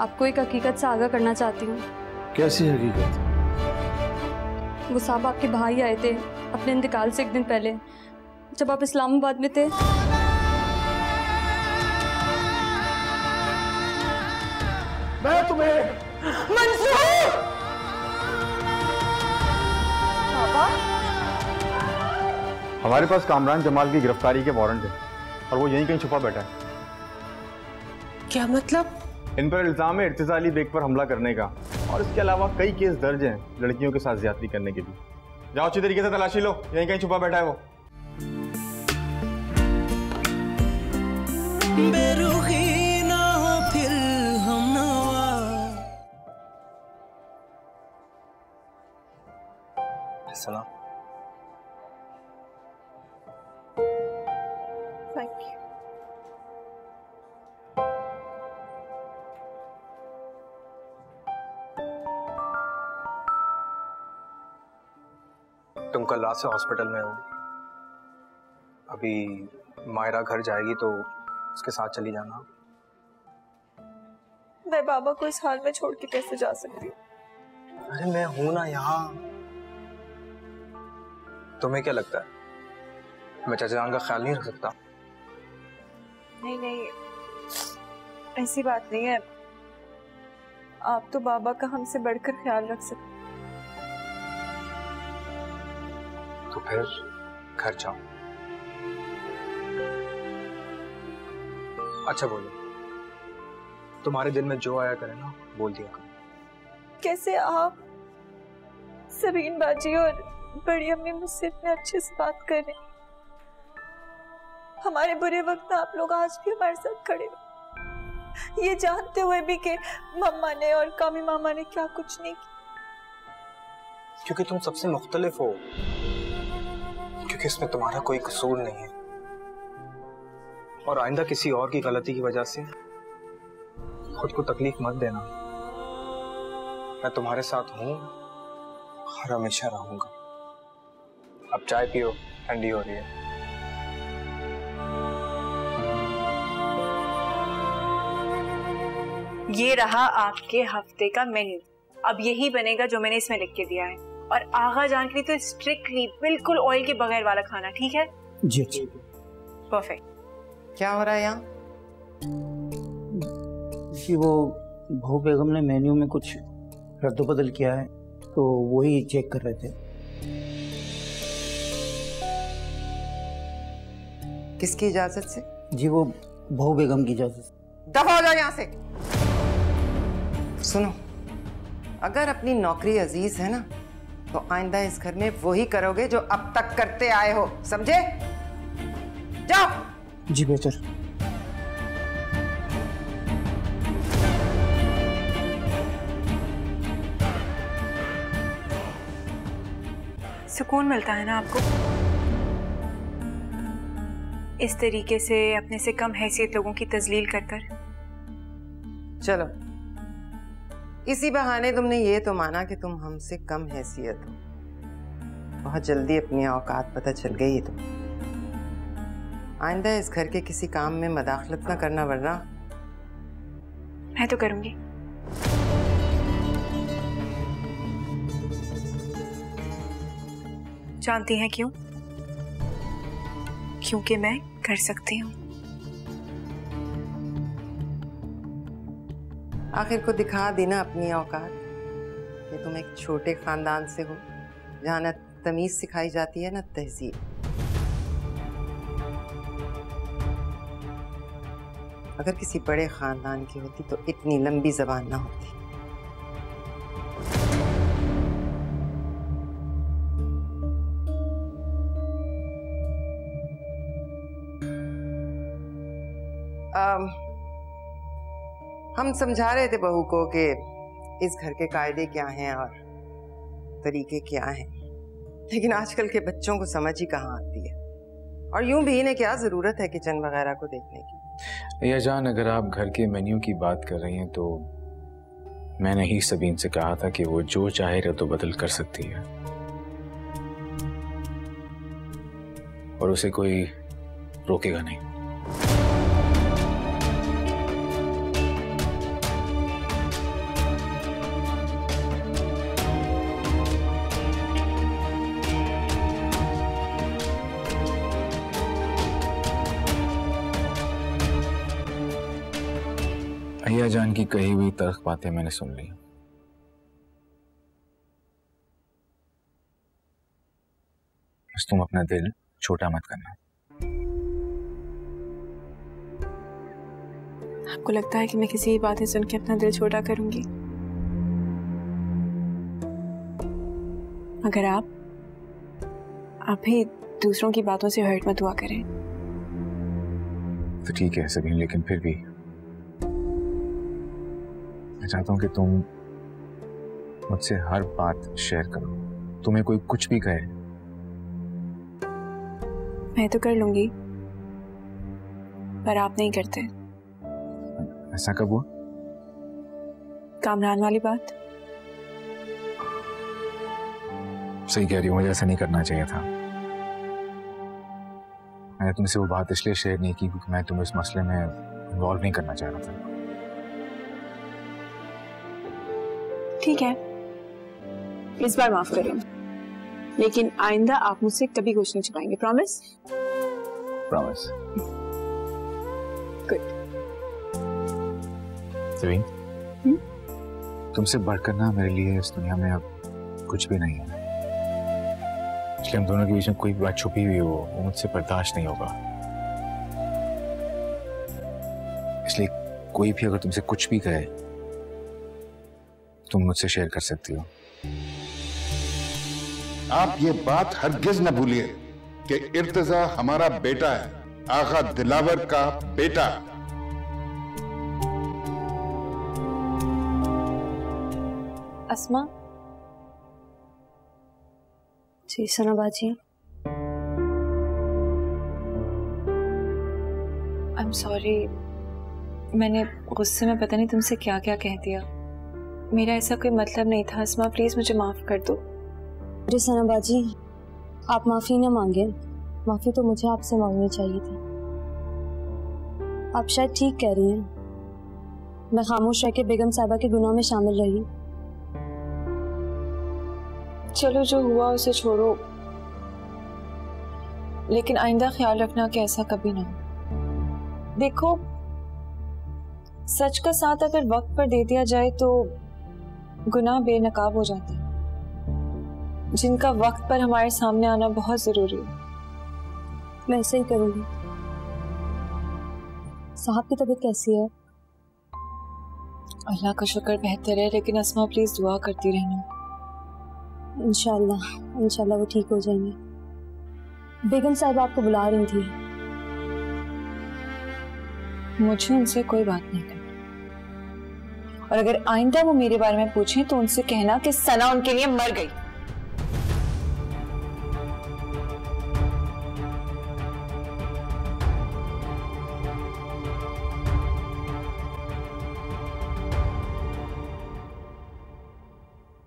आपको एक हकीकत से आगाह करना चाहती हूँ। कैसी हकीकत? वो साहब आपके भाई आए थे अपने इंतकाल से एक दिन पहले, जब आप इस्लामाबाद में थे। मैं तुम्हें मंसूर! पापा? हमारे पास कामरान जमाल की गिरफ्तारी के वारंट है और वो यहीं कहीं छुपा बैठा है। क्या मतलब? इन पर इल्जाम है इर्तिजाली बेग पर हमला करने का, और इसके अलावा कई केस दर्ज हैं लड़कियों के साथ ज्यादती करने के भी। जाओ अच्छी तरीके से तलाशी लो, यहीं कहीं छुपा बैठा है वो। बेरुखी ना हो फिर हम नवा। सलाम। Thank you. तुम कल रात से हॉस्पिटल में हो। अभी मायरा घर जाएगी तो उसके साथ चली जाना। मैं बाबा को इस हाल में छोड़ के कैसे जा सकती हूँ? अरे मैं हूं ना यहाँ। तुम्हें क्या लगता है मैं चाचा जान का ख्याल नहीं रख सकता? नहीं नहीं, ऐसी बात नहीं है। आप तो बाबा का हमसे बढ़कर ख्याल रख सकते। तो फिर घर जाओ। अच्छा बोलो, तुम्हारे दिल में जो आया करे ना बोल दिया करो। कैसे आप, सबीन बाजी और बड़ी अम्मी मुझसे इतने अच्छे से बात कर रहे हैं। हमारे बुरे वक्त में आप लोग आज भी हमारे साथ खड़े हो, ये जानते हुए भी कि मम्मा ने और कामी मामा ने क्या कुछ नहीं किया। क्योंकि तुम सबसे मुख्तलिफ हो, क्योंकि इसमें तुम्हारा कोई कसूर नहीं है। और आइंदा किसी और की गलती की वजह से खुद को तकलीफ मत देना। मैं तुम्हारे साथ हूं और हमेशा रहूंगा। अब चाय पियो, ठंडी हो रही है। ये रहा आपके हफ्ते का मेन्यू। अब यही बनेगा जो मैंने इसमें लिख के दिया है। और आगा जान के लिए तो स्ट्रिक्टली बिल्कुल ऑयल के बगैर वाला खाना, ठीक है? जी जी। परफेक्ट। क्या हो रहा है यहाँ? जी वो बहू बेगम ने मेन्यू में कुछ रद्द-बदल किया है तो वही चेक कर रहे थे। किसकी इजाजत से? जी वो बहू बेगम की इजाजत से। दफा हो जाओ यहाँ से। सुनो, अगर अपनी नौकरी अजीज है ना तो आइंदा इस घर में वही करोगे जो अब तक करते आए हो, समझे? जाओ। जी बेहतर। सुकून मिलता है ना आपको इस तरीके से अपने से कम हैसियत लोगों की तजलील कर कर? चलो, इसी बहाने तुमने ये तो माना कि तुम हमसे कम हैसियत हो। बहुत जल्दी अपनी औकात पता चल गई है तुम। आइंदा इस घर के किसी काम में मदाखलत ना करना, वरना मैं तो करूंगी। जानती हैं क्यों? क्योंकि मैं कर सकती हूँ। आखिर को दिखा दी ना अपनी औकात कि तुम एक छोटे खानदान से हो जहाँ न तमीज सिखाई जाती है न तहजीब। अगर किसी बड़े खानदान की होती तो इतनी लंबी जबान ना होती। हम समझा रहे थे बहू को कि इस घर के कायदे क्या हैं और तरीके क्या हैं, लेकिन आजकल के बच्चों को समझ ही कहाँ आती है। और यूं भी इन्हें क्या जरूरत है किचन वगैरह को देखने की। या जान, अगर आप घर के मेन्यू की बात कर रही हैं तो मैंने ही सबीन से कहा था कि वो जो चाहे रद्द बदल कर सकती है और उसे कोई रोकेगा नहीं। जान की कही हुई तल्ख बातें मैंने सुन ली। बस तुम अपना दिल छोटा मत करना। आपको लगता है कि मैं किसी की बातें सुन के अपना दिल छोटा करूंगी? अगर आप भी दूसरों की बातों से हर्ट मत हुआ करें। तो ठीक है सबीन, लेकिन फिर भी मैं चाहता हूं कि तुम मुझसे हर बात शेयर करो। तुम्हें कोई कुछ भी कहे, मैं तो कर लूंगी, पर आप नहीं करते। ऐसा कब हुआ? कामरान वाली बात। सही कह रही हूँ, मुझे ऐसा नहीं करना चाहिए था। मैंने तुमसे वो बात इसलिए शेयर नहीं की क्योंकि मैं तुम्हें इस मसले में इन्वॉल्व नहीं करना चाह रहा था। ठीक है, इस बार माफ करें, लेकिन आइंदा आप मुझसे कभी कुछ नहीं छुपाएंगे। प्रॉमिस? प्रॉमिस। गुड। सबीन, तुमसे बढ़कर ना मेरे लिए इस दुनिया में अब कुछ भी नहीं है। इसलिए हम दोनों के बीच में कोई बात छुपी हुई हो वो मुझसे बर्दाश्त नहीं होगा। इसलिए कोई भी अगर तुमसे कुछ भी कहे तुम मुझसे शेयर कर सकती हो। आप ये बात हरगिज न भूलिए कि इर्तिजा हमारा बेटा है, आगा दिलावर का बेटा। अस्मा। जी सना बाजी। आई एम सॉरी, मैंने गुस्से में पता नहीं तुमसे क्या क्या कह दिया। मेरा ऐसा कोई मतलब नहीं था। अस्मा प्लीज मुझे माफ कर दो। अरे सना बाजी, आप माफी ना मांगे, माफी तो मुझे आपसे मांगनी चाहिए थी। आप शायद ठीक कह रही हैं, मैं खामोश रह के बेगम साहिबा के गुनाह में शामिल रही। चलो जो हुआ उसे छोड़ो, लेकिन आइंदा ख्याल रखना कि ऐसा कभी ना हो। देखो, सच का साथ अगर वक्त पर दे दिया जाए तो गुनाह बेनकाब हो जाते हैं, जिनका वक्त पर हमारे सामने आना बहुत जरूरी है। मैं ऐसे ही करूंगी। साहब की तबीयत कैसी है? अल्लाह का शुक्र बेहतर है, लेकिन अस्मा प्लीज दुआ करती रहना। इंशाल्लाह वो ठीक हो जाएंगे। बेगम साहब आपको बुला रही थी। मुझे उनसे कोई बात नहीं करनी, और अगर आइंदा वो मेरे बारे में पूछें तो उनसे कहना कि सना उनके लिए मर गई।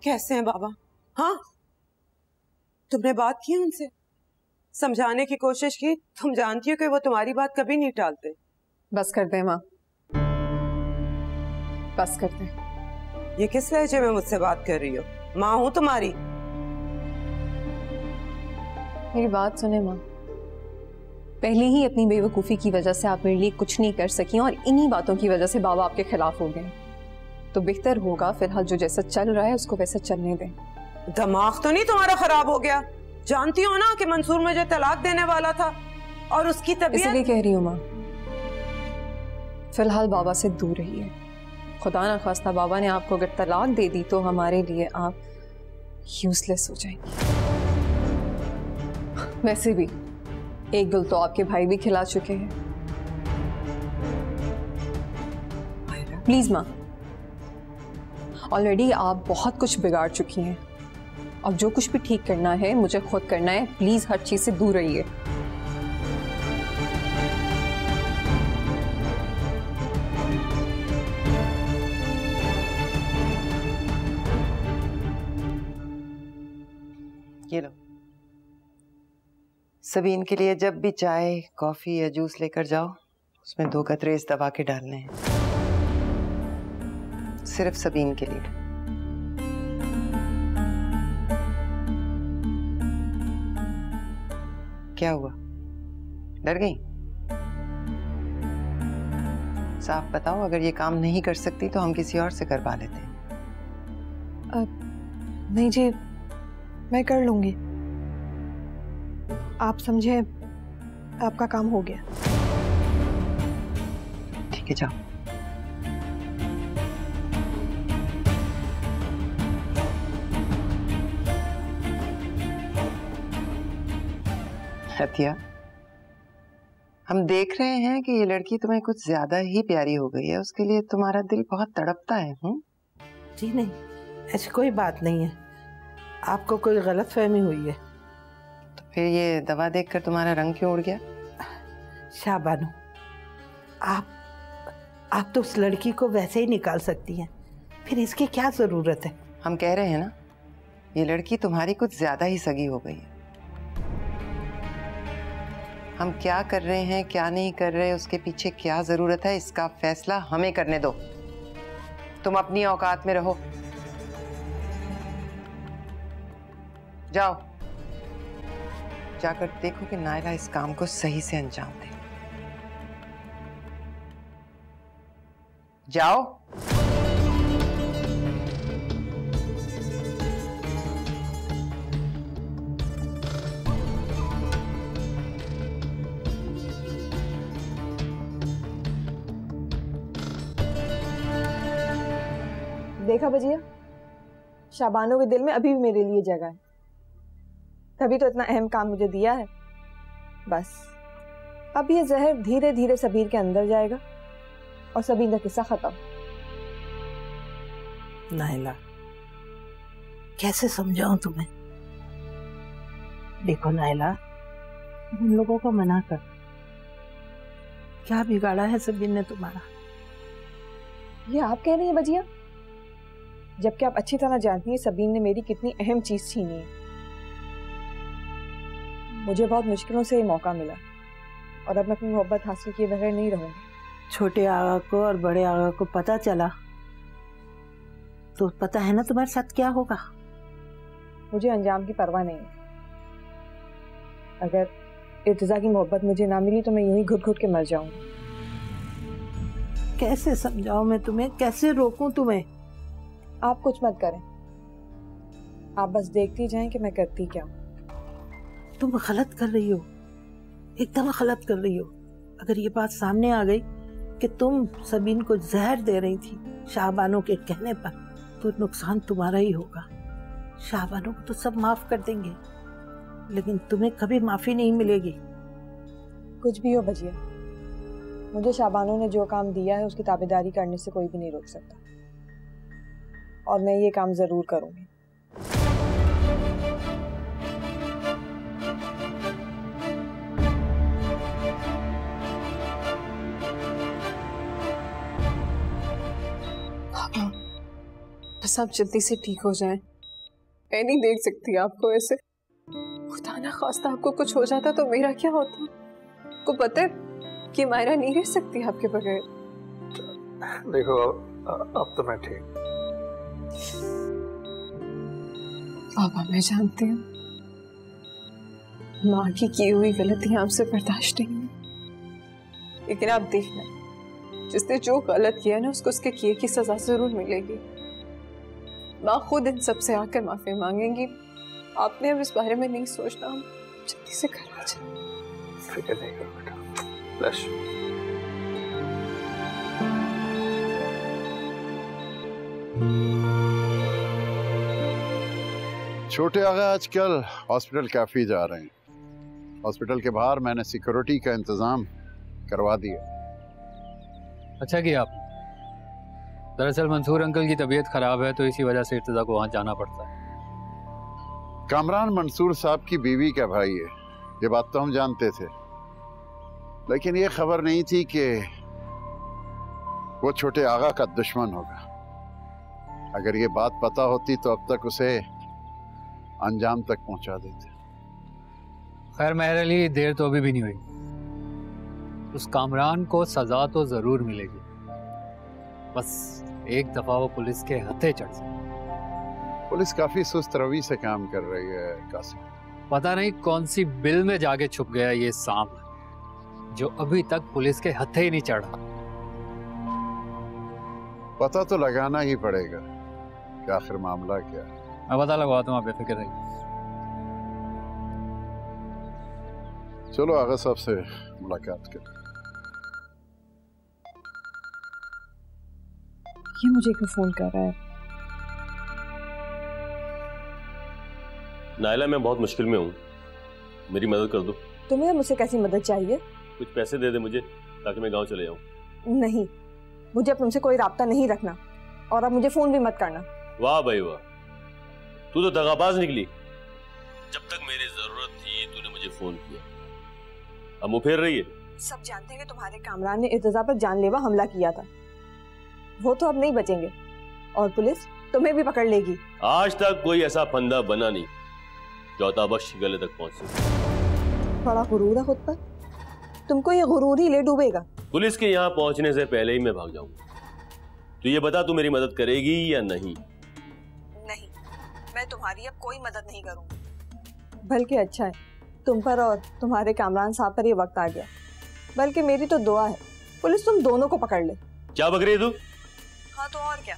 कैसे हैं बाबा? हाँ, तुमने बात की उनसे, समझाने की कोशिश की? तुम जानती हो कि वो तुम्हारी बात कभी नहीं टालते। बस कर दे माँ, बस कर दे। ये किस लहजे में मुझसे बात कर रही हो? माँ हूं तुम्हारी। मेरी बात सुने माँ, पहले ही अपनी बेवकूफ़ी की वजह से आप मेरे लिए कुछ नहीं कर सकी और इन्हीं बातों की वजह से बाबा आपके खिलाफ हो गए। तो बेहतर होगा फिलहाल जो जैसा चल रहा है उसको वैसा चलने दें। दिमाग तो नहीं तुम्हारा खराब हो गया? जानती हो ना कि मंसूर मुझे तलाक देने वाला था और उसकी तबीयत। इसलिए कह रही हूँ माँ, फिलहाल बाबा से दूर रहिए। खुदा ना खास्ता बाबा ने आपको अगर तलाक दे दी तो हमारे लिए आप यूजलेस हो जाएंगे। वैसे भी एक गुल तो आपके भाई भी खिला चुके हैं। प्लीज माँ, ऑलरेडी आप बहुत कुछ बिगाड़ चुकी हैं। अब जो कुछ भी ठीक करना है मुझे खुद करना है। प्लीज हर चीज से दूर रहिए। ये लो, सबीन के लिए जब भी चाय, कॉफी या जूस लेकर जाओ उसमें 2 कतरे इस दवा के डालने हैं, सिर्फ सबीन के लिए। क्या हुआ, डर गई? साफ बताओ, अगर ये काम नहीं कर सकती तो हम किसी और से करवा लेते हैं। नहीं जी, मैं कर लूंगी। आप समझे, आपका काम हो गया। ठीक है, जाओ। हतिया, हम देख रहे हैं कि ये लड़की तुम्हें कुछ ज्यादा ही प्यारी हो गई है, उसके लिए तुम्हारा दिल बहुत तड़पता है। जी नहीं, ऐसी कोई बात नहीं है, आपको कोई गलतफहमी हुई है। तो फिर ये दवा देखकर तुम्हारा रंग क्यों उड़ गया? शाबानो, आप तो उस लड़की को वैसे ही निकाल सकती हैं, फिर इसकी क्या जरूरत है? हम कह रहे हैं ना, ये लड़की तुम्हारी कुछ ज्यादा ही सगी हो गई है। हम क्या कर रहे हैं, क्या नहीं कर रहे, उसके पीछे क्या जरूरत है, इसका फैसला हमें करने दो। तुम अपनी औकात में रहो। जाओ, जाकर देखो कि नायला इस काम को सही से अंजाम दे। जाओ। देखा भजिया, शाबानो के दिल में अभी भी मेरे लिए जगह है, तभी तो इतना अहम काम मुझे दिया है। बस अब ये जहर धीरे धीरे सबीर के अंदर जाएगा और सबीर का किस्सा खत्म। नायला, कैसे समझाऊं तुम्हें? देखो नायला, उन लोगों को मना कर। क्या बिगाड़ा है सबीर ने तुम्हारा? ये आप कह रही हैं भजिया, जबकि आप अच्छी तरह जानती हैं सबीर ने मेरी कितनी अहम चीज छीनी है। मुझे बहुत मुश्किलों से ये मौका मिला और अब मैं अपनी मोहब्बत हासिल किए बगैर नहीं रहूंगी। छोटे आगा को और बड़े आगा को पता चला तो पता है ना तुम्हारे साथ क्या होगा। मुझे अंजाम की परवाह नहीं है। अगर इर्तिजा की मोहब्बत मुझे ना मिली तो मैं यूं ही घुट घुट के मर जाऊंगी। कैसे समझाऊं मैं तुम्हें, कैसे रोकूं तुम्हें? आप कुछ मत करें, आप बस देखती जाएं कि मैं करती क्या हूं। तुम गलत कर रही हो, एकदम गलत कर रही हो। अगर ये बात सामने आ गई कि तुम सबीन को जहर दे रही थी शाहबानो के कहने पर, तो नुकसान तुम्हारा ही होगा। शाहबानो को तो सब माफ कर देंगे, लेकिन तुम्हें कभी माफी नहीं मिलेगी। कुछ भी हो भजिया, मुझे शाहबानो ने जो काम दिया है उसकी ताबेदारी करने से कोई भी नहीं रोक सकता, और मैं ये काम जरूर करूंगी। बस आप जल्दी से ठीक हो जाएं। मैं नहीं देख सकती आपको ऐसे। खुदा ना खास्ता आपको कुछ हो जाता तो मेरा क्या होता? आपको पता है कि मायरा नहीं रह सकती आपके बगैर। देखो अब तो मैं ठीक। बाबा, मैं जानती हूँ माँ की हुई गलतियां आपसे बर्दाश्त नहीं है, लेकिन आप देखना, जिसने जो गलत किया ना उसको उसके किए की सजा जरूर मिलेगी। माँ खुद इन सब से आकर माफी मांगेंगी। आपने अब इस बारे में नहीं सोचना, हम जल्दी से घर आ जाए। फिक्र नहीं करो बेटा। Bless you. छोटे आगा आजकल हॉस्पिटल काफी जा रहे हैं। हॉस्पिटल के बाहर मैंने सिक्योरिटी का इंतजाम करवा दिया। अच्छा किया आपने। दरअसल मंसूर अंकल की तबीयत खराब है, तो इसी वजह से इर्तिजा को वहां जाना पड़ता है। कामरान मंसूर साहब की बीवी का भाई है, ये बात तो हम जानते थे, लेकिन ये खबर नहीं थी कि वो छोटे आगा का दुश्मन होगा। अगर ये बात पता होती तो अब तक उसे अंजाम तक पहुंचा देते। खैर मेहर अली, देर तो अभी भी नहीं हुई। उस कामरान को सजा तो जरूर मिलेगी, बस एक दफा वो पुलिस के हथे चढ़ जाए। पुलिस काफी सुस्त रवि से काम कर रही है कासिम। पता नहीं कौन सी बिल में जाके छुप गया ये सांप, जो अभी तक पुलिस के हथे ही नहीं चढ़ा। पता तो लगाना ही पड़ेगा कि आखिर मामला क्या है। मैं पता लगवाता हूँ, आप बेफिक्र रहिए। चलो आगा साहब से मुलाकात करें। ये मुझे क्यों फोन कर रहा है? नायला, मैं बहुत मुश्किल में हूँ, मेरी मदद कर दो। तुम्हें मुझसे कैसी मदद चाहिए? कुछ पैसे दे दे मुझे ताकि मैं गांव चले जाऊँ। नहीं, मुझे अब तुमसे कोई राब्ता नहीं रखना और अब मुझे फोन भी मत करना। वाह भाई वाह, तू तो दगाबाज निकली। जब तक मेरी जरूरत थी तूने मुझे फोन किया, अब मुँह फेर रही है। सब जानते हैं कि तुम्हारे कामरान ने इर्तिजा पर जानलेवा हमला किया था। वो तो अब नहीं बचेंगे और पुलिस तुम्हें भी पकड़ लेगी। आज तक कोई ऐसा फंदा बना नहीं जो अताबख्श के गले तक पहुंच सके। बड़ा गुरूर है खुद पर, तुमको ये गुरूर ही ले डूबेगा। पुलिस के यहाँ पहुंचने से पहले ही मैं भाग जाऊंगा। तो ये बता, तू मेरी मदद करेगी या नहीं? नहीं, मैं तुम्हारी अब कोई मदद नहीं करूंगी। बल्कि अच्छा है तुम पर और तुम्हारे कामरान साहब पर ये वक्त आ गया। बल्कि मेरी तो दुआ है पुलिस तुम दोनों को पकड़ ले। क्या बक रही है तू? हाँ तो और क्या,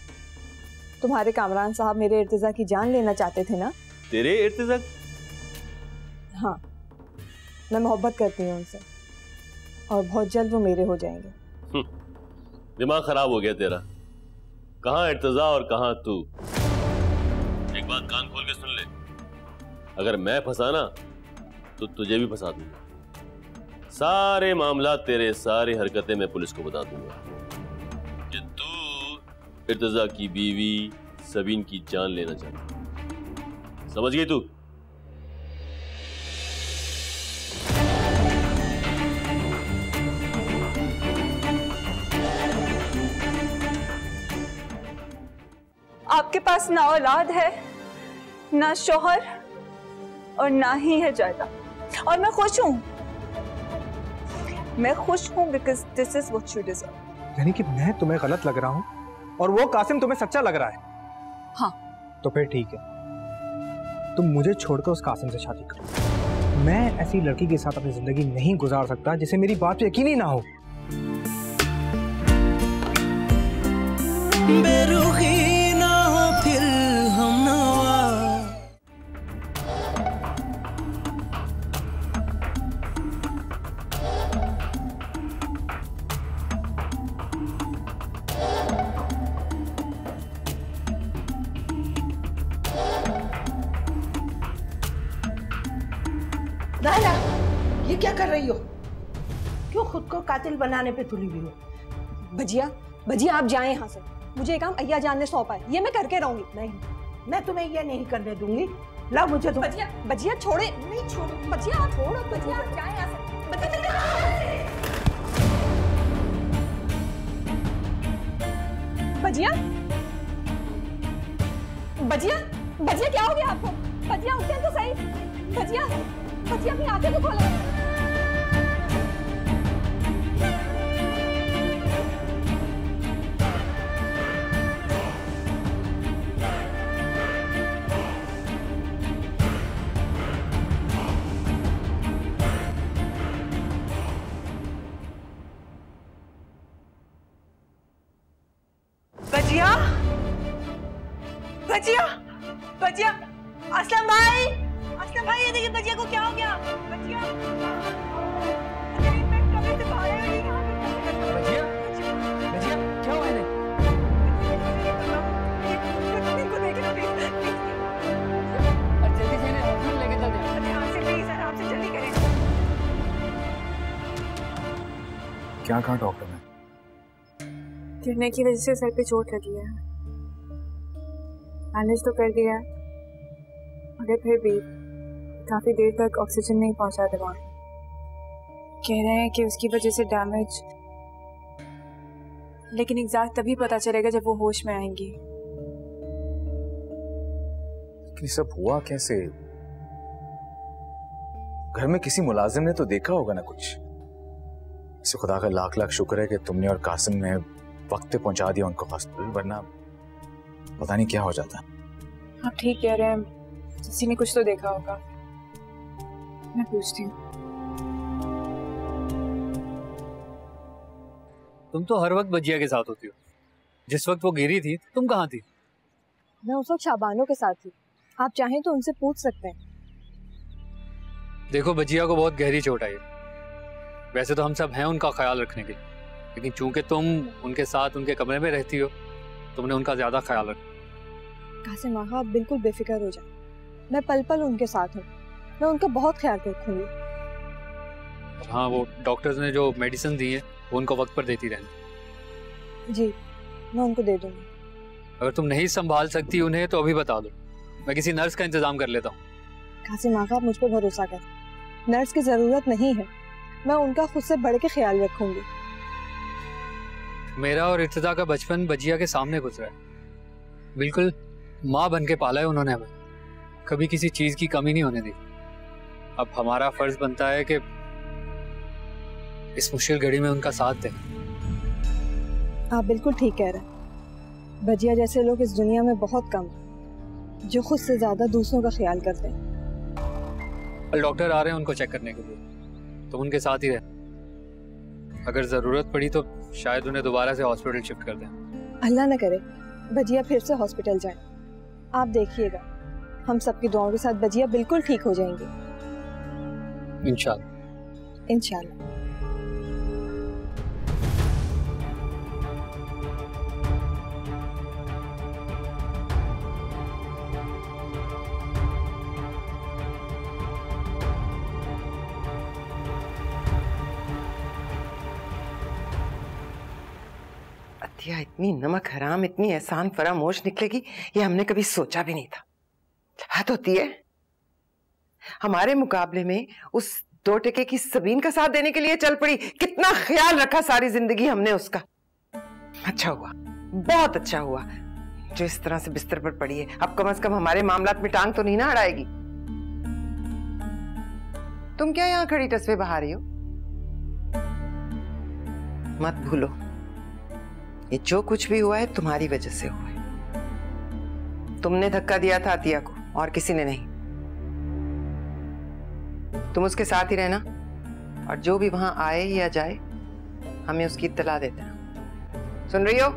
तुम्हारे कामरान साहब मेरे इर्तिजा की जान लेना चाहते थे ना? तेरे इर्तिजा? हाँ, मैं मोहब्बत करती हूँ उनसे और बहुत जल्द वो मेरे हो जाएंगे। दिमाग खराब हो गया तेरा। कहाँ इर्तिजा और कहाँ तू? एक बात कान खोल के सुन ले, अगर मैं फंसाना तो तुझे भी फंसा दूंगा। सारे मामला, तेरे सारी हरकतें मैं पुलिस को बता दूंगा कि तू इर्तिजा की बीवी सबीन की जान लेना चाहती। समझ गई तू? आपके पास ना औलाद है, ना शोहर और ना ही है जायदाद, और मैं खुश हूँ। मैं खुश हूँ because this is what you deserve. यानी कि मैं तुम्हें गलत लग रहा हूँ और वो कासिम तुम्हें सच्चा लग रहा है? हाँ। तो फिर ठीक है, तुम मुझे छोड़कर उस कासिम से शादी करो। मैं ऐसी लड़की के साथ अपनी जिंदगी नहीं गुजार सकता जिसे मेरी बात पे यकीन ही ना हो। बेरुखी ना हो फिर हम नवा। नायला, ये क्या कर रही हो? क्यों खुद को कातिल बनाने पे तुली हुई हो? भजिया, भजिया आप जाएं यहाँ से। मुझे ये काम अय्या जान ने सौंपा है, ये मैं करके रहूंगी। नहीं, मैं तुम्हें ये नहीं करने दूंगी। लाओ मुझे तुम। भजिया, भजिया छोड़े। नहीं छोड़ो भजिया, छोड़ो भजिया, आप जाएं यहाँ से। भजिया, भजिया, भजिया क्या हो गया आपको? भजिया उठे तो सही। भजिया, भजिया अपनी आंखें तो खोलो। भजिया, भजिया, भजिया, असलम भाई, असलम भाई, ये देखिए भजिया को क्या हो गया? भजिया, भजिया, भजिया, क्या हुआ इन्हें? जल्दी से इन्हें लेके चलते हैं। आपसे प्लीज, आपसे जल्दी करें। क्या कहा डॉक्टर ने? गिरने की वजह से सर पे चोट लगी है। मैनेज तो कर दिया है, मगर फिर भी काफी देर तक ऑक्सीजन नहीं पहुंचा दिमाग। कह रहे हैं कि उसकी वजह से डैमेज, लेकिन एग्जैक्ट तभी पता चलेगा जब वो होश में आएंगी। ये सब हुआ कैसे? घर में किसी मुलाजिम ने तो देखा होगा ना कुछ। इसे खुदा का लाख लाख शुक्र है कि तुमने और कासिम ने वक्त पे पहुंचा दिया उनको हॉस्पिटल, वरना पता नहीं क्या हो जाता। आप ठीक कह रहे हैं, किसी ने कुछ तो देखा होगा। मैं पूछती हूँ। तुम तो हर वक्त भजिया के साथ होती हो, जिस वक्त वो गिरी थी तुम कहाँ थी? मैं उस वक्त शाबानों के साथ थी। आप चाहें तो उनसे पूछ सकते हैं। देखो बजिया को बहुत गहरी चोट आई है। वैसे तो हम सब हैं उनका ख्याल रखने के, लेकिन चूंकि तुम उनके साथ उनके कमरे में रहती हो, तुमने उनका ज्यादा ख्याल रखा। कासिम आगा, आप बिल्कुल बेफिक्र हो जाए। मैं पल पल उनके साथ हूँ। मैं उनका बहुत ख्याल रखूंगी। हाँ, वो डॉक्टर्स ने जो मेडिसिन दी है वो उनको वक्त पर देती रहना। जी, मैं उनको दे दूंगी। अगर तुम नहीं संभाल सकती उन्हें तो अभी बता दो, मैं किसी नर्स का इंतजाम कर लेता हूँ। कासिम आगा, आप मुझ पर भरोसा करें। नर्स की जरूरत नहीं है। मैं उनका खुद से बढ़ के ख्याल रखूंगी। मेरा और इर्तिजा का बचपन बजिया के सामने गुजरा है। बिल्कुल माँ बन के पाला है उन्होंने हमें, कभी किसी चीज की कमी नहीं होने दी। अब हमारा फर्ज बनता है कि इस मुश्किल घड़ी में उनका साथ दें। आप बिल्कुल ठीक कह रहे हैं। बजिया जैसे लोग इस दुनिया में बहुत कम हैं, जो खुद से ज्यादा दूसरों का ख्याल करते हैं। कल डॉक्टर आ रहे हैं उनको चेक करने के लिए, तो उनके साथ ही रहे। अगर जरूरत पड़ी तो शायद उन्हें दोबारा से हॉस्पिटल शिफ्ट कर दें। अल्लाह न करे बजिया फिर से हॉस्पिटल जाए। आप देखिएगा, हम सबकी दुआओं के साथ बजिया बिल्कुल ठीक हो जाएंगे। इंशाल्लाह। इंशाल्लाह। अतिया इतनी नमक हराम, इतनी एहसान फरामोश निकलेगी, ये हमने कभी सोचा भी नहीं था। हद होती है। हमारे मुकाबले में उस 2 टके की सबीन का साथ देने के लिए चल पड़ी। कितना ख्याल रखा सारी जिंदगी हमने उसका। अच्छा हुआ, बहुत अच्छा हुआ जो इस तरह से बिस्तर पर पड़ी है। अब कम से कम हमारे मामलात में टांग तो नहीं ना अड़ाएगी। तुम क्या यहाँ खड़ी टसवे बहा रही हो? मत भूलो, ये जो कुछ भी हुआ है तुम्हारी वजह से हुआ है। तुमने धक्का दिया था अतिया को, और किसी ने नहीं। तुम उसके साथ ही रहना, और जो भी वहां आए या जाए हमें उसकी इत्तला दे देना। सुन रही हो?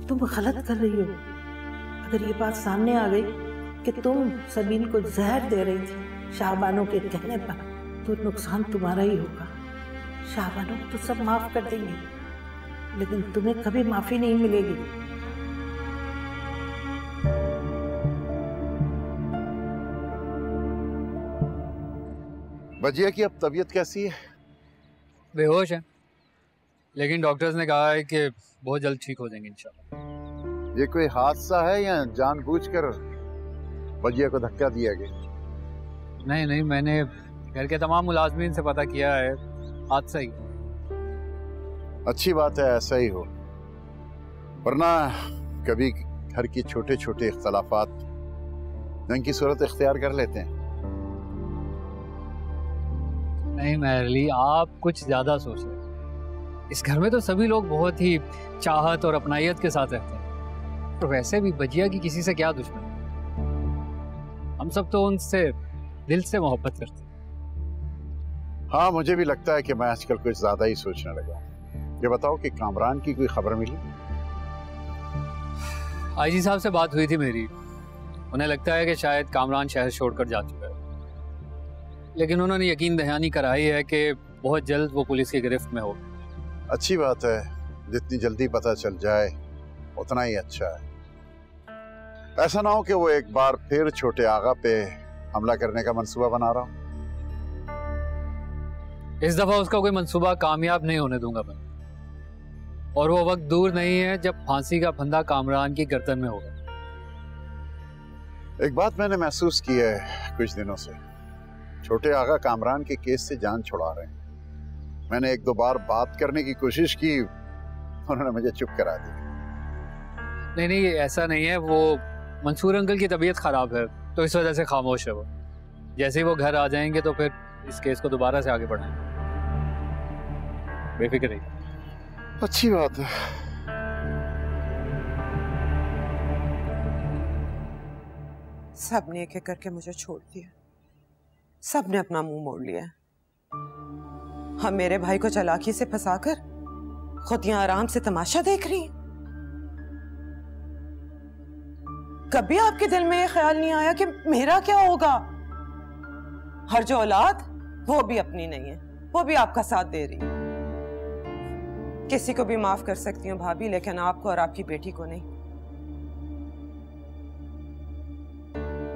तुम गलत कर रही हो। अगर ये बात सामने आ गई कि तुम सबीन को जहर दे रही थी शाहबानों के कहने पर, तो नुकसान तुम्हारा ही होगा। शाहबानों को तो सब माफ कर देंगे, लेकिन तुम्हें कभी माफी नहीं मिलेगी। बजिया की अब तबीयत कैसी है? बेहोश है, लेकिन डॉक्टर्स ने कहा है कि बहुत जल्द ठीक हो जाएंगे इंशाल्लाह। ये कोई हादसा है या जानबूझकर बजिया को धक्का दिया गया? नहीं नहीं, मैंने घर के तमाम मुलाजमीन से पता किया है, हादसा ही। अच्छी बात है, ऐसा ही हो, वरना कभी घर की छोटे छोटे इख्तलाफात जंग की सूरत इख्तियार कर लेते हैं। नहीं महरली, आप कुछ ज्यादा सोच रहे हैं। इस घर में तो सभी लोग बहुत ही चाहत और अपनायत के साथ रहते हैं, तो वैसे भी बजिया की किसी से क्या दुश्मनी। हम सब तो उनसे दिल से मोहब्बत करते हैं। हाँ, मुझे भी लगता है कि मैं आजकल कुछ ज्यादा ही सोचने लगा। ये बताओ कि कामरान की कोई खबर मिली? आईजी साहब से बात हुई थी मेरी। उन्हें लगता है कि शायद कामरान शहर छोड़कर जा चुका है, लेकिन उन्होंने यकीन दहानी कराई है कि बहुत जल्द वो पुलिस की गिरफ्त में होगा। अच्छी बात है, जितनी जल्दी पता चल जाए उतना ही अच्छा है। ऐसा ना हो कि वो एक बार फिर छोटे आगा पे हमला करने का मंसूबा बना रहा हो। इस दफा उसका कोई मंसूबा कामयाब नहीं होने दूंगा मैं, और वो वक्त दूर नहीं है जब फांसी का फंदा कामरान की गर्दन में होगा। एक बात मैंने महसूस की है कुछ दिनों से, छोटे आगा कामरान के केस से जान छुड़ा रहे हैं। मैंने 1-2 बार बात करने की कोशिश की, उन्होंने मुझे चुप करा दिया। नहीं नहीं, ऐसा नहीं है, वो मंसूर अंकल की तबीयत खराब है तो इस वजह से खामोश है वो। जैसे ही वो घर आ जाएंगे तो फिर इस केस को दोबारा से आगे बढ़ाएंगे। बेफिक्र रहिए। अच्छी बात है। सब ने एक एक करके मुझे छोड़ दिया, सब ने अपना मुंह मोड़ लिया। हम मेरे भाई को चालाकी से फंसाकर खुद यहाँ आराम से तमाशा देख रही हैं। कभी आपके दिल में ये ख्याल नहीं आया कि मेरा क्या होगा? हर जो औलाद वो भी अपनी नहीं है, वो भी आपका साथ दे रही है। किसी को भी माफ कर सकती हूँ भाभी, लेकिन आपको और आपकी बेटी को नहीं।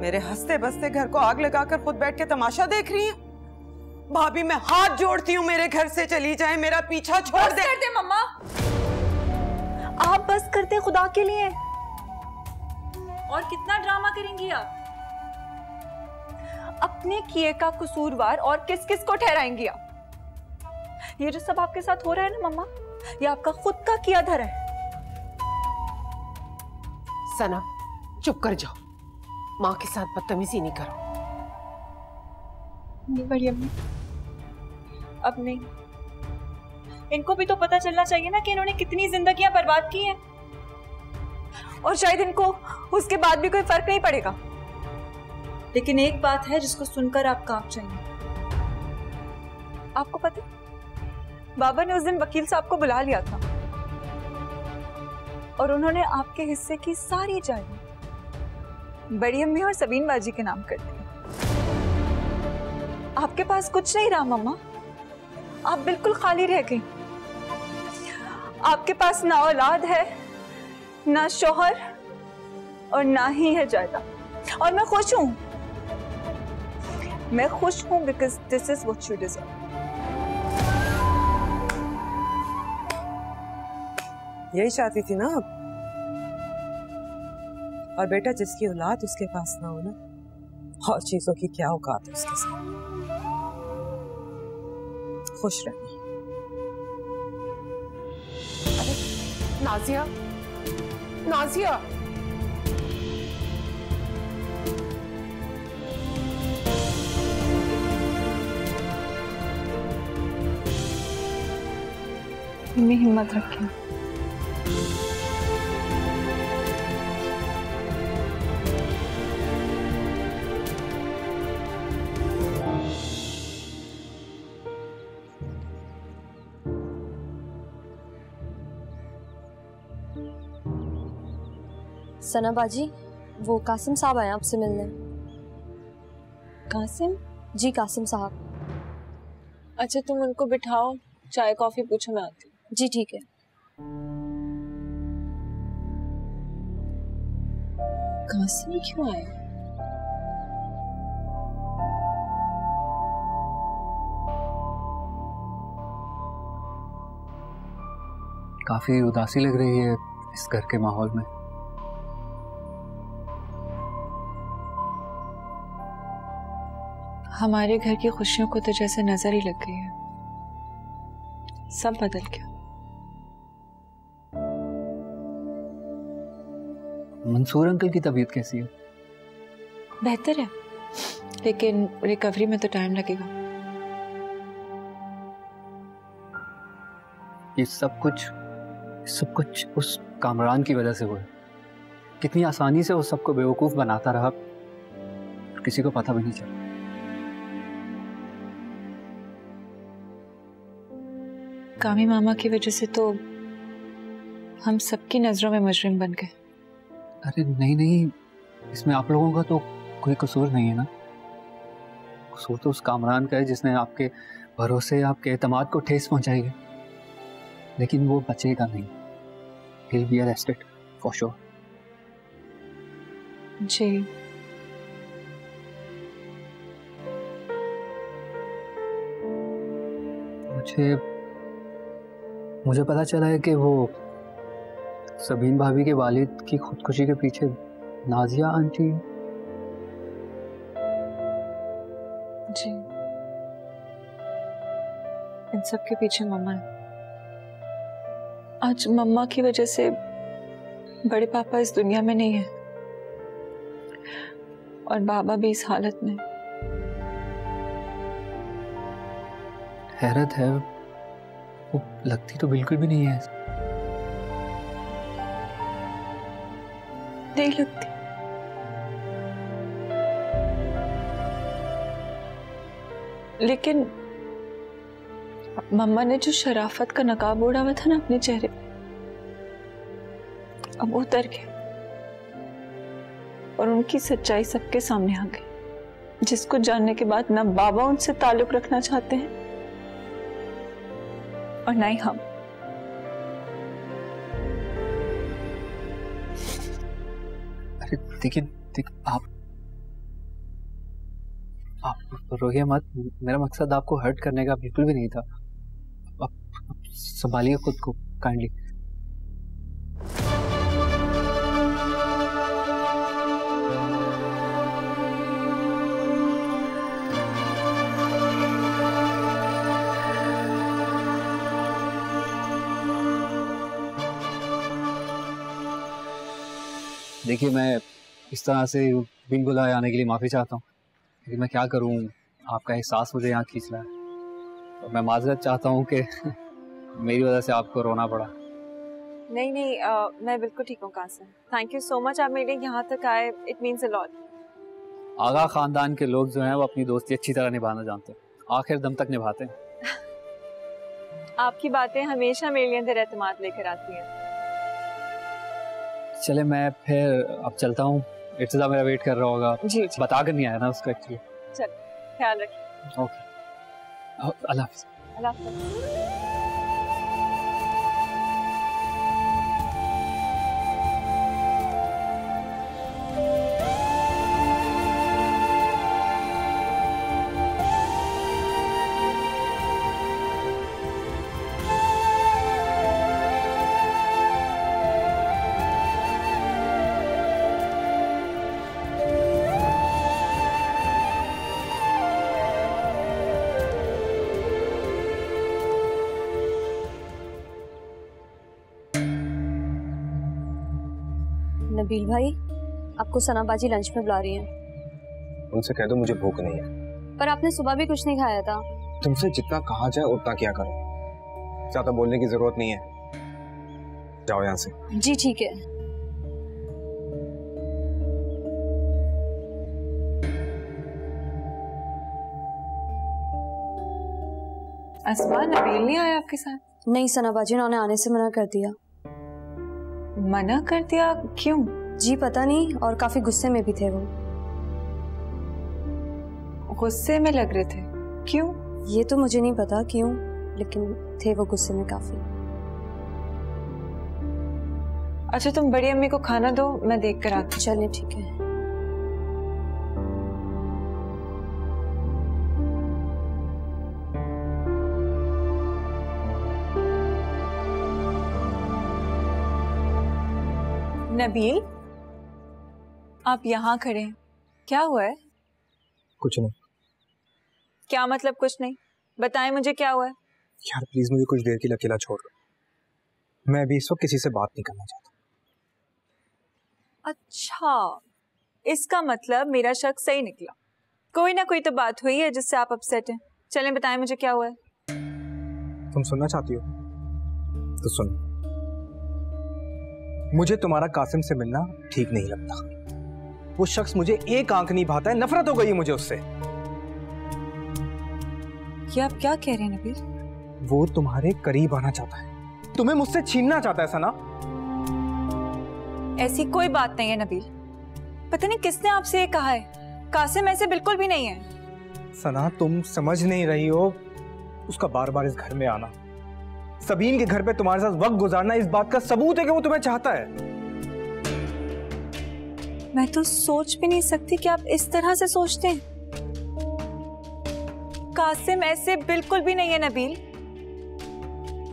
मेरे हंसते बसते घर को आग लगाकर खुद बैठ के तमाशा देख रही हैं। भाभी मैं हाथ जोड़ती हूँ, मेरे घर से चली जाए, मेरा पीछा छोड़ दे। बस कर दे मम्मा, आप बस कर दे खुदा के लिए। और कितना ड्रामा करेंगी आप? अपने किए का कसूरवार और किस किस को ठहराएंगी आप? ये जो सब आपके साथ हो रहा है ना मम्मा, ये आपका खुद का किया धरा है। सना चुप कर जाओ, माँ के साथ बदतमीजी नहीं करो। नहीं बड़ी अम्मी, अब नहीं। इनको भी तो पता चलना चाहिए ना कि इन्होंने कितनी जिंदगियां बर्बाद की हैं, और शायद इनको उसके बाद भी कोई फर्क नहीं पड़ेगा। लेकिन एक बात है जिसको सुनकर आप कांप जाएंगे। आपको पता, बाबा ने उस दिन वकील साहब को बुला लिया था और उन्होंने आपके हिस्से की सारी जायदाद बड़ी अम्मी और सबीन बाजी के नाम कर दी। आपके पास कुछ नहीं रहा मम्मा, आप बिल्कुल खाली रह गई। आपके पास ना औलाद है, ना शौहर, और ना ही है जायदाद। और मैं खुश हूं, मैं खुश हूं because this is what you deserve. यही चाहती थी ना आप? और बेटा जिसकी औलाद उसके पास ना हो ना, और चीजों की क्या औकात है उसके साथ। खुश रहना। नाजिया, नाजिया, इतनी हिम्मत रखें। सना बाजी, वो कासिम साहब आए आपसे मिलने। कासिम? जी कासिम साहब। अच्छा तुम उनको बिठाओ, चाय कॉफी पूछो, मैं आती हूँ। जी ठीक है। कासिम क्यों आए? काफी उदासी लग रही है इस घर के माहौल में। हमारे घर की खुशियों को तो जैसे नजर ही लग गई है, सब बदल गया। मंसूर अंकल की तबीयत कैसी है? बेहतर है, लेकिन रिकवरी में तो टाइम लगेगा। ये सब कुछ उस कामरान की वजह से हुआ। कितनी आसानी से वो सबको बेवकूफ बनाता रहा, किसी को पता भी नहीं चला। कामी मामा की वजह से तो हम सबकी नजरों में मुजरिम बन गए। अरे नहीं, इसमें आप लोगों का तो कोई कसूर नहीं है ना। कसूर तो उस कामरान का है जिसने आपके भरोसे, आपके एतमाद को ठेस पहुंचाई है। लेकिन वो बचेगा नहीं। He'll be arrested for sure. जी। मुझे पता चला है कि वो सबीन भाभी के वालिद की खुदकुशी के पीछे नाजिया आंटी। जी, इन सब के पीछे मम्मा है। आज मम्मा की वजह से बड़े पापा इस दुनिया में नहीं है, और बाबा भी इस हालत में। हैरत है, वो लगती तो बिल्कुल भी नहीं है। नहीं लगती, लेकिन मम्मा ने जो शराफत का नकाब ओढ़ा हुआ था ना अपने चेहरे पे, अब वो उतर गया और उनकी सच्चाई सबके सामने आ गई, जिसको जानने के बाद ना बाबा उनसे ताल्लुक रखना चाहते हैं और ना ही हम। अरे देखिए आप रोइए मत, मेरा मकसद आपको हर्ट करने का बिल्कुल भी नहीं था। आप संभालिए खुद को काइंडली। देखिए मैं इस तरह से बिन बुलाए आने के लिए माफ़ी चाहता हूँ, लेकिन मैं क्या करूँ, आपका एहसास मुझे यहाँ खींच रहा है। तो मैं माजरत चाहता हूँ कि मेरी वजह से आपको रोना पड़ा। नहीं नहीं, मैं बिल्कुल ठीक हूँ Qasim. Thank you so much, आप मेरे यहाँ तक आए, it means a lot. Agha खानदान के लोग जो हैं वो अपनी दोस्ती अच्छी तरह निभाना जानते हैं, आखिर दम तक निभाते हैं। आपकी बातें हमेशा मेरे लिए अंदर एतमाद लेकर आती हैं। चले मैं फिर अब चलता हूँ, इर्तिजा मेरा वेट कर रहा होगा। जी बता कर नहीं आया ना उसका एक्चुअली। चल ख्याल रखिए। ओके, अल्लाह हाफ़िज़। अल्लाह हाफ़िज़। नबील भाई, आपको सना बाजी लंच में बुला रही हैं। उनसे कह दो मुझे भूख नहीं है। पर आपने सुबह भी कुछ नहीं खाया था। तुमसे जितना कहा जाए उतना क्या करो, ज्यादा बोलने की जरूरत नहीं है, जाओ यहाँ से। जी ठीक है। अस्मा, नबील नहीं आया आपके साथ? नहीं, सना बाजी ने आने से मना कर दिया। मना कर दिया? क्यों? जी पता नहीं, और काफी गुस्से में भी थे वो। गुस्से में लग रहे थे? क्यों? ये तो मुझे नहीं पता क्यों, लेकिन थे वो गुस्से में काफी। अच्छा तुम बड़ी अम्मी को खाना दो, मैं देख कर आती हूँ। चलिए ठीक है। नबील, आप यहाँ खड़े हैं, क्या हुआ है? कुछ नहीं। क्या मतलब कुछ नहीं? बताएं मुझे क्या हुआ है। यार प्लीज मुझे कुछ देर के लिए अकेला छोड़ दो, मैं अभी इस वक्त किसी से बात नहीं करना चाहता। अच्छा, इसका मतलब मेरा शक सही निकला। कोई ना कोई तो बात हुई है जिससे आप अपसेट हैं। चलें बताएं मुझे क्या हुआ है। तुम सुनना चाहती हो तो सुन। मुझे तुम्हारा कासिम से मिलना ठीक नहीं लगता। वो शख्स मुझे एक आंख नहीं भाता है, नफरत हो गई है मुझे उससे। ये आप क्या कह रहे हैं नबील? वो तुम्हारे करीब आना चाहता है, तुम्हें मुझसे छीनना चाहता है सना। ऐसी कोई बात नहीं है नबील, पता नहीं किसने आपसे ये कहा है। कासिम ऐसे बिल्कुल भी नहीं है। सना तुम समझ नहीं रही हो, उसका बार बार इस घर में आना, सबीन के घर पे तुम्हारे साथ वक्त गुजारना, इस बात का सबूत है कि वो तुम्हें चाहता है। मैं तो सोच भी नहीं सकती कि आप इस तरह से सोचते हैं। कासिम ऐसे बिल्कुल भी नहीं है नबील,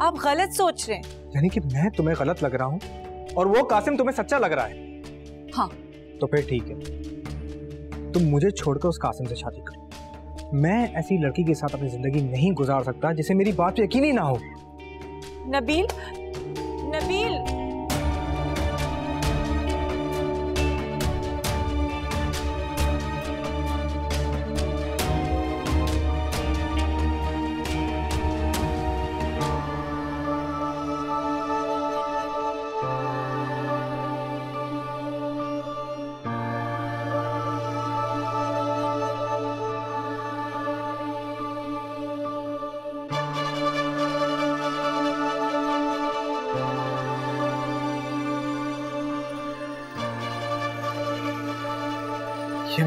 आप गलत सोच रहे हैं। यानी कि मैं तुम्हें गलत लग रहा हूं और वो कासिम तुम्हें सच्चा लग रहा है? हाँ। तो फिर ठीक है, तुम मुझे छोड़कर उस कासिम से शादी करो। मैं ऐसी लड़की के साथ अपनी जिंदगी नहीं गुजार सकता जिसे मेरी बात पे यकीन ही ना हो। नबील, नबील,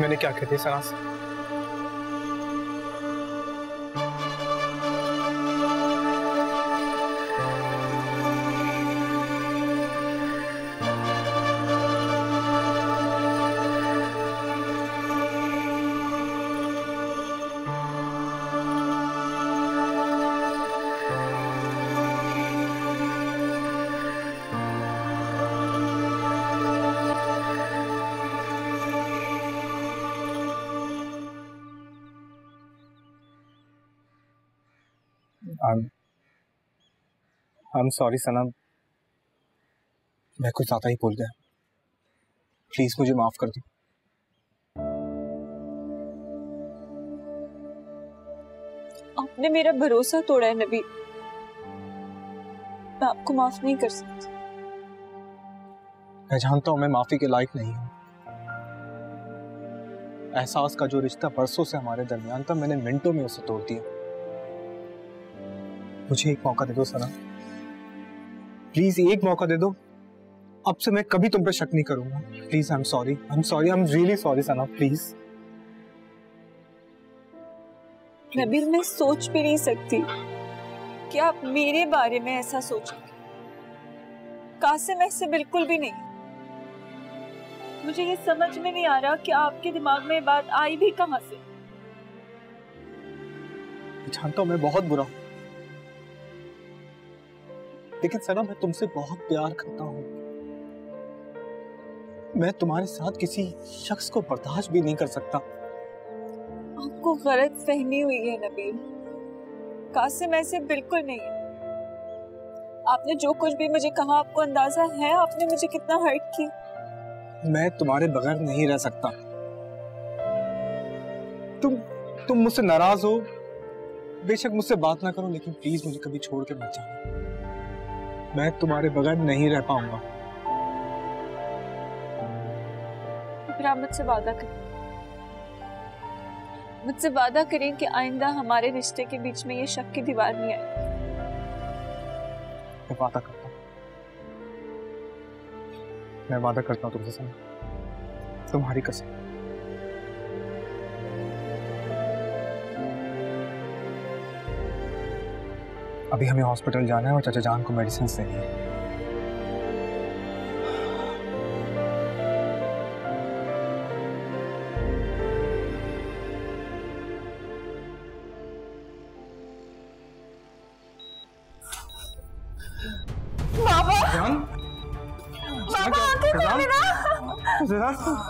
मैंने क्या कहती सना से? I'm sorry सना, मैं कुछ ज्यादा ही भूल गया। प्लीज मुझे माफ कर दो। आपने मेरा भरोसा तोड़ा है नबी, मैं आपको माफ नहीं कर सकती। मैं जानता हूं मैं माफी के लायक नहीं हूं। एहसास का जो रिश्ता बरसों से हमारे दरमियान था, मैंने मिनटों में उसे तोड़ दिया। मुझे एक मौका दे दो सना, प्लीज एक मौका दे दो। अब से मैं कभी तुम पे शक नहीं करूंगा। Please, I am sorry, I am really sorry Sana, please. Nabeel, मैं सोच भी नहीं सकती कि आप मेरे बारे में ऐसा सोचोगे। कासिम ऐसे बिल्कुल भी नहीं। मुझे ये समझ में नहीं आ रहा कि आपके दिमाग में बात आई भी कहां से। जानता हूं मैं बहुत बुरा हूं, लेकिन सना मैं तुमसे बहुत प्यार करता हूं। मैं तुम्हारे साथ किसी शख्स को बर्दाश्त भी नहीं कर सकता। आपको गलत फहमी हुई है नबील, कासिम ऐसे बिल्कुल नहीं है। आपने जो कुछ भी मुझे कहा, आपको अंदाजा है आपने मुझे कितना हर्ट किया। मैं तुम्हारे बगैर नहीं रह सकता। तुम मुझसे नाराज हो, बेशक मुझसे बात ना करो, लेकिन प्लीज मुझे कभी छोड़ के मत जाना। मैं तुम्हारे बगैर नहीं रह पाऊंगा। फिर आप मुझसे वादा करें, मुझसे वादा करें कि आइंदा हमारे रिश्ते के बीच में ये शक की दीवार नहीं आएगी। मैं वादा करता हूँ, मैं वादा करता हूँ तुमसे सना, तुम्हारी कसम। अभी हमें हॉस्पिटल जाना है और चाचा जान को मेडिसिन देनी है।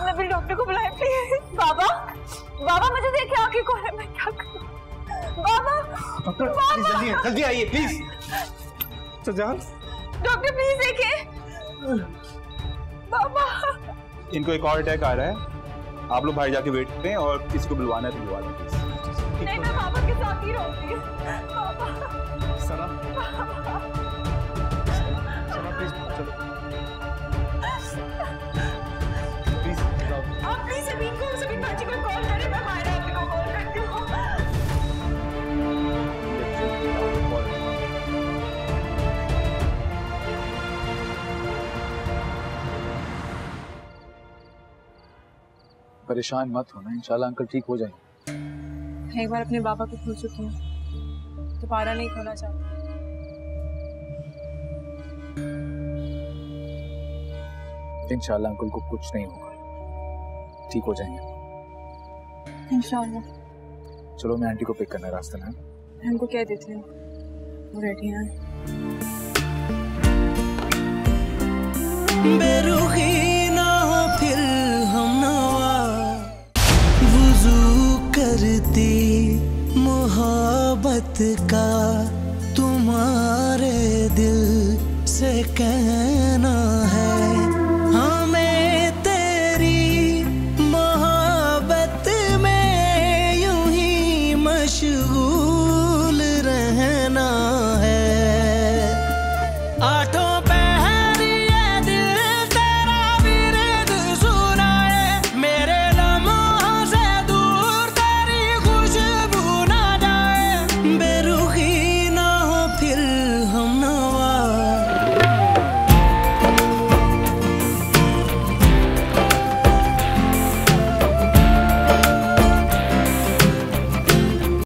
नबील, डॉक्टर को बुलाएं प्लीज। बाबा मुझे देखे आके कौन है, मैं क्या करूं? बाबा, डॉक्टर प्लीज जल्दी आइए प्लीज। सजान, डॉक्टर प्लीज देखे। बाबा, इनको एक और अटैक आ रहा है, आप लोग बाहर जाके वेट करें और किसी को बुलवाना है तो बुलवा दें प्लीज। नहीं, मैं बाबा के साथ ही रहूंगी। बाबा, सना प्लीज चलो, आप प्लीज समीन भाजी को कॉल करें, मैं मायरा आंटी को कॉल करती हूँ। परेशान मत होना, इंशाल्लाह अंकल ठीक हो जाएंगे। एक बार अपने बाबा को खो चुकी हूँ, दोबारा नहीं खोना चाहती। इंशाल्लाह अंकल को कुछ नहीं होगा, ठीक हो जाएंगे इंशाल्लाह। चलो मैं आंटी को पिक करना रास्ते में। हमको कह देते हैं वो रेडी हैं। बेरुखी ना हो फिर हम नवा, वुजू करती मोहब्बत का तुम्हारे दिल से कह